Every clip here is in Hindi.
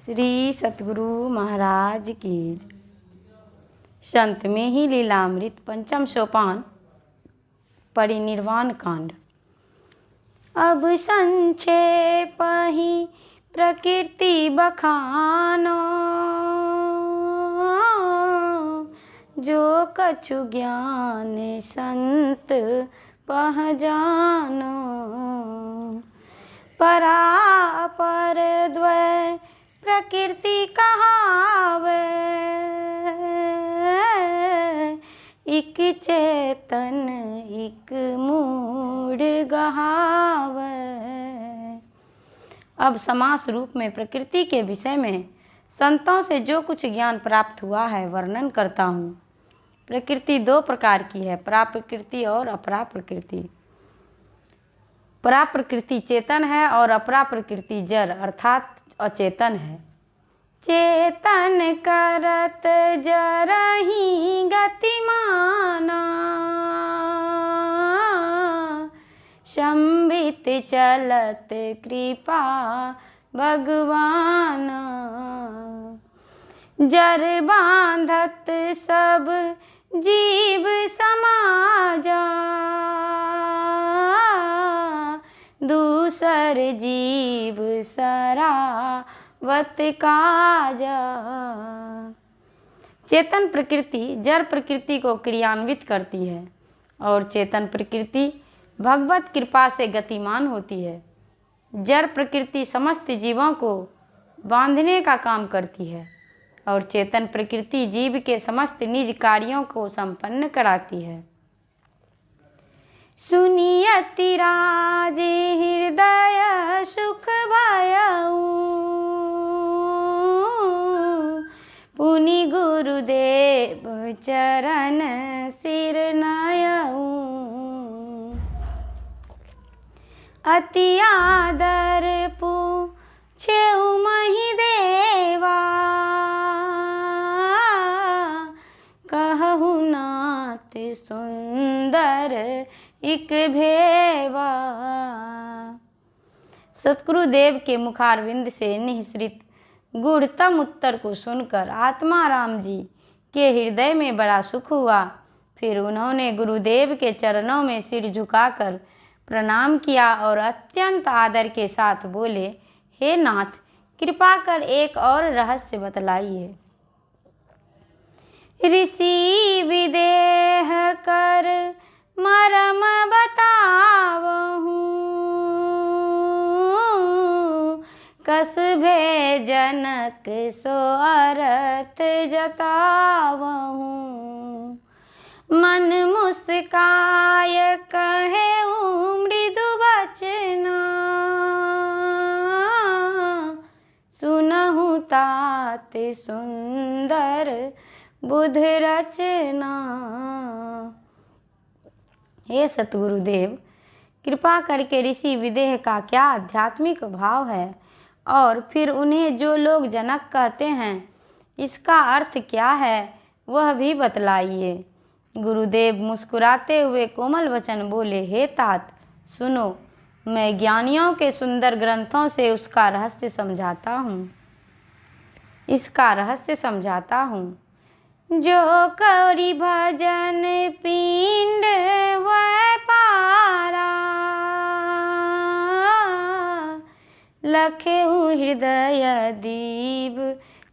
श्री सतगुरु महाराज की। संत में ही लीलामृत पंचम सोपान परिनिर्वाण कांड। अब संक्षेप ही प्रकृति बखानो, जो कछु ज्ञान संत पहचानो। परापर द्वय प्रकृति कहावे, इक चेतन इक मूढ़ गहावे। अब समास रूप में प्रकृति के विषय में संतों से जो कुछ ज्ञान प्राप्त हुआ है वर्णन करता हूँ। प्रकृति दो प्रकार की है, पराप्रकृति और अपराप्रकृति। पराप्रकृति चेतन है और अपराप्रकृति जड़ अर्थात अचेतन है। चेतन करत जरहि गतिमाना, संबित चलत कृपा भगवाना। जर बांधत सब जीव समाजा, दूसर जीव सरावत काजा। चेतन प्रकृति जड़ प्रकृति को क्रियान्वित करती है और चेतन प्रकृति भगवत कृपा से गतिमान होती है। जड़ प्रकृति समस्त जीवों को बांधने का काम करती है और चेतन प्रकृति जीव के समस्त निज कार्यों को संपन्न कराती है। सुनियति राज हृदय सुख भयउ, पुनि गुरुदेव चरण सिर नयउ। अति आदर पूछेउ महि देवा, कहु नाथ सुंदर इक भेवा। सतगुरुदेव के मुखारविंद से निःसृत गूढ़तम उत्तर को सुनकर आत्मा राम जी के हृदय में बड़ा सुख हुआ। फिर उन्होंने गुरुदेव के चरणों में सिर झुकाकर प्रणाम किया और अत्यंत आदर के साथ बोले, हे नाथ, कृपा कर एक और रहस्य बतलाइए। ऋषि विदेह कर मरम बतावहूँ, कस भेजनक सो अर्थ जतावहूँ। मन मुस्काय कहे मृदु बचना, सुनहु तात सुंदर बुध रचना। हे सतगुरुदेव, कृपा करके ऋषि विदेह का क्या आध्यात्मिक भाव है और फिर उन्हें जो लोग जनक कहते हैं इसका अर्थ क्या है वह भी बतलाइए। गुरुदेव मुस्कुराते हुए कोमल वचन बोले, हे तात सुनो, मैं ज्ञानियों के सुंदर ग्रंथों से उसका रहस्य समझाता हूँ। इसका रहस्य समझाता हूँ। जो कौरी भजन पिंड वह पारा, लखेउ हृदय दीप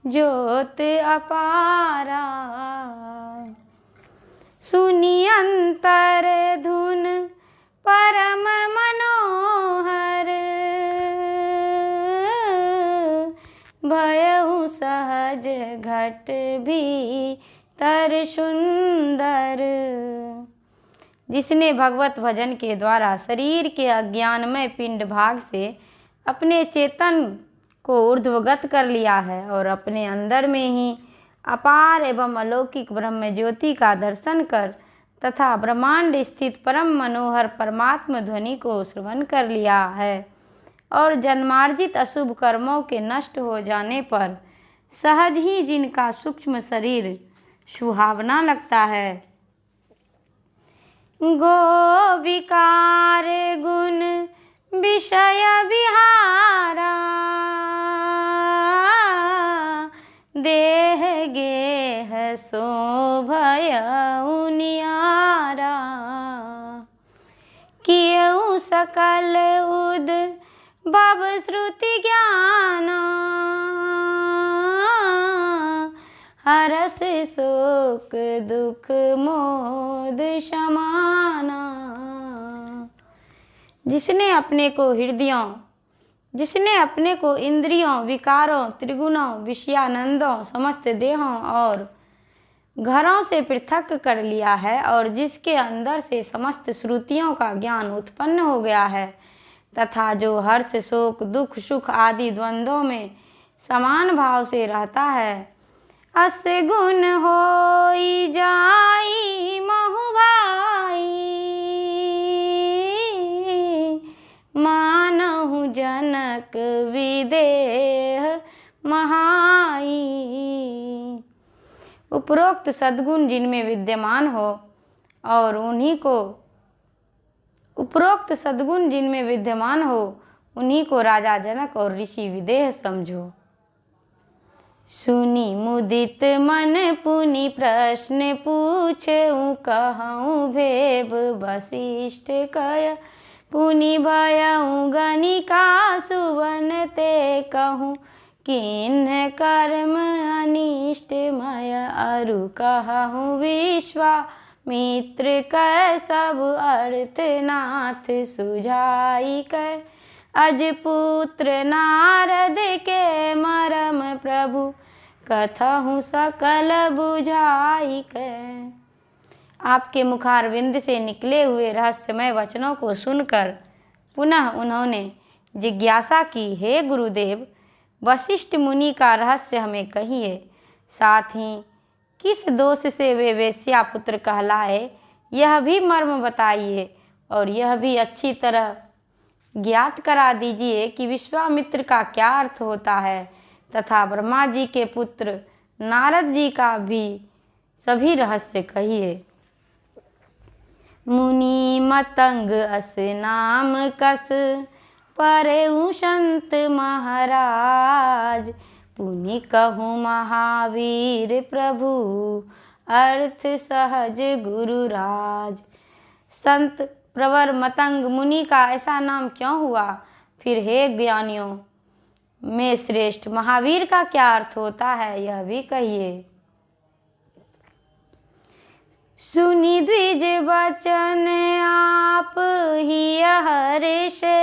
ज्योत अपारा। सुनि अंतर धुन परम मनोहर, भयउ सहज घट भीतर सुंदर। जिसने भगवत भजन के द्वारा शरीर के अज्ञानमय पिंड भाग से अपने चेतन को ऊर्ध्वगत कर लिया है और अपने अंदर में ही अपार एवं अलौकिक ब्रह्म ज्योति का दर्शन कर तथा ब्रह्मांड स्थित परम मनोहर परमात्म ध्वनि को श्रवण कर लिया है और जन्मार्जित अशुभ कर्मों के नष्ट हो जाने पर सहज ही जिनका सूक्ष्म शरीर सुहावना लगता है। गो विकार गुण विषय विहारा, सो भयउ नियारा। कियउ सकल उद बब श्रुति ज्ञाना, हरस शोक दुख मोद समाना। जिसने अपने को इंद्रियों, विकारों, त्रिगुणों, विषयानंदों, समस्त देहों और घरों से पृथक कर लिया है, और जिसके अंदर से समस्त श्रुतियों का ज्ञान उत्पन्न हो गया है, तथा जो हर्ष, शोक, दुख, सुख आदि द्वंद्वों में समान भाव से रहता है, अस गुण होई जाई महुभाई, मानहु जनक विदेह महाई। उपरोक्त सद्गुण जिनमें विद्यमान हो और उन्हीं को राजा जनक और ऋषि विदेह समझो। सुनी मुदित मन पुनि प्रश्न पूछऊँ, कहऊँ भेब वशिष्ठ कय, पुनि भयऊँ गणिका सुवन ते कहूँ, किन्ह कर्म अनिष्टमय अरु कहूँ विश्वामित्र कै, सब अर्थ नाथ सुझाई कै, अज पुत्र नारद के मरम प्रभु, कथहु सकल बुझाई कै। आपके मुखारविंद से निकले हुए रहस्यमय वचनों को सुनकर पुनः उन्होंने जिज्ञासा की, हे गुरुदेव, वशिष्ठ मुनि का रहस्य हमें कहिए। साथ ही किस दोष से वे वेश्या पुत्र कहलाए, यह भी मर्म बताइए, और यह भी अच्छी तरह ज्ञात करा दीजिए कि विश्वामित्र का क्या अर्थ होता है, तथा ब्रह्मा जी के पुत्र नारद जी का भी सभी रहस्य कहिए। मुनि मतंग अस नाम कस, परेउ संत महाराज, पुनि कहूँ महावीर प्रभु, अर्थ सहज गुरुराज। संत प्रवर मतंग मुनि का ऐसा नाम क्यों हुआ? फिर हे ज्ञानियों में श्रेष्ठ महावीर का क्या अर्थ होता है, यह भी कहिए। सुनि द्विज वचन आप ही हर्षे,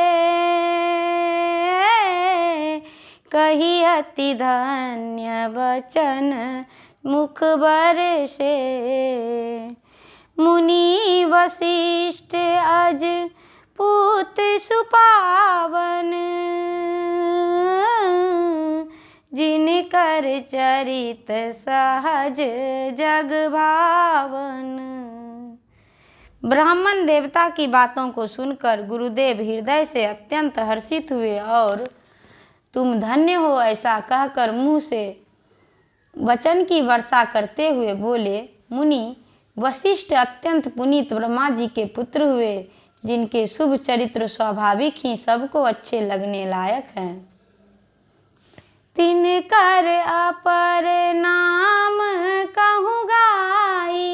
कही अति धन्य वचन मुख बरसे। मुनि वशिष्ठ अज पूत सुपावन, जिनकर चरित सहज जग भावन। ब्राह्मण देवता की बातों को सुनकर गुरुदेव हृदय से अत्यंत हर्षित हुए और तुम धन्य हो ऐसा कहकर मुँह से वचन की वर्षा करते हुए बोले। मुनि वशिष्ठ अत्यंत पुनीत ब्रह्मा जी के पुत्र हुए, जिनके शुभ चरित्र स्वाभाविक ही सबको अच्छे लगने लायक हैं। तिनकर अपर नाम कहूँ गाई,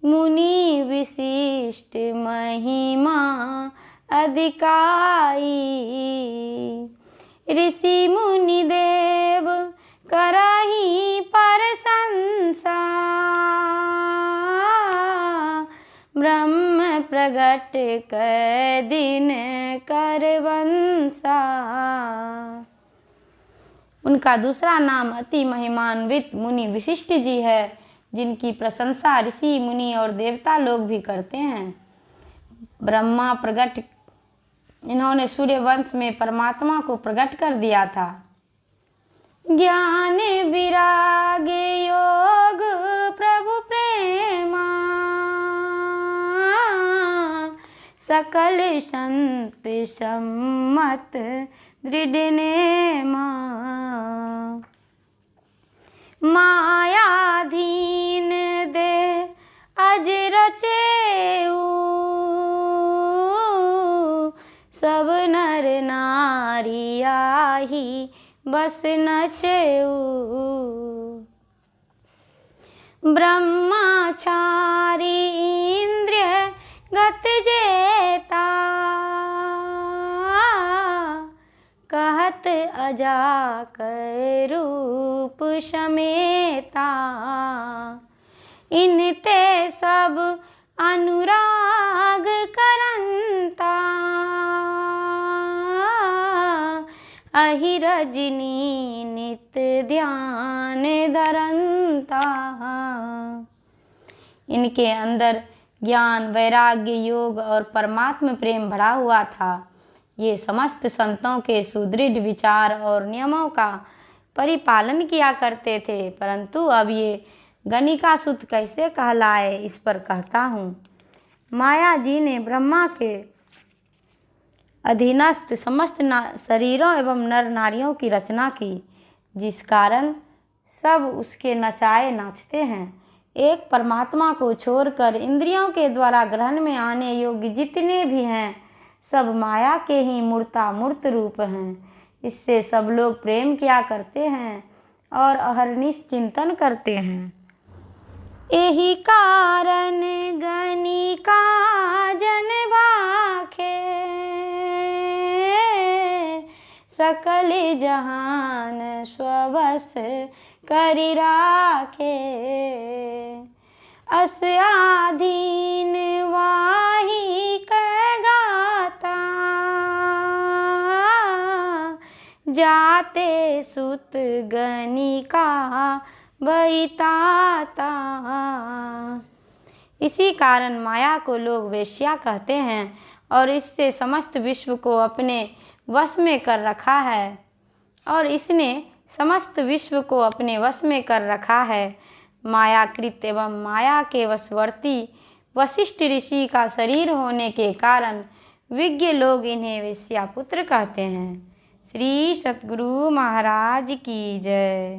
मुनि विशिष्ट महिमा अधिकाई। ऋषि मुनि देव करहि प्रशंसा, ब्रह्म प्रगट कै दिन कर वंसा। उनका दूसरा नाम अति महिमान्वित मुनि विशिष्ट जी है, जिनकी प्रशंसा ऋषि मुनि और देवता लोग भी करते हैं। ब्रह्मा प्रगट, इन्होंने सूर्य वंश में परमात्मा को प्रकट कर दिया था। ज्ञान विराग योग प्रभु प्रेमा, सकल संत सम्मत दृढ़ नेमा। मायाधीन दे अज रचेऊ, सब नर नारी आही बस नचऊ। ब्रह्मचारी इंद्रिय गत जेता, कहत अजाकर रूप समेता। इनते सब अनुराग करंता, अहि रजनी नित ध्यान धरंता। इनके अंदर ज्ञान, वैराग्य, योग और परमात्म प्रेम भरा हुआ था। ये समस्त संतों के सुदृढ़ विचार और नियमों का परिपालन किया करते थे, परंतु अब ये गणिकासुत कैसे कहलाए, इस पर कहता हूँ। माया जी ने ब्रह्मा के अधीनस्थ समस्त शरीरों एवं नर नारियों की रचना की, जिस कारण सब उसके नचाए नाचते हैं। एक परमात्मा को छोड़कर इंद्रियों के द्वारा ग्रहण में आने योग्य जितने भी हैं, सब माया के ही मूर्त रूप हैं। इससे सब लोग प्रेम किया करते हैं और अहर्निश चिंतन करते हैं। यही कारण गणिका जन बाखे, सकल जहान स्वबस करि राखे। अस आधीन वाही कह गाता, जाते सुत गणिका बैताता। इसी कारण माया को लोग वेश्या कहते हैं और इससे समस्त विश्व को अपने वश में कर रखा है, और इसने समस्त विश्व को अपने वश में कर रखा है। मायाकृत एवं माया के वशवर्ती वशिष्ठ ऋषि का शरीर होने के कारण विज्ञ लोग इन्हें वेश्यापुत्र कहते हैं। श्री सतगुरु महाराज की जय।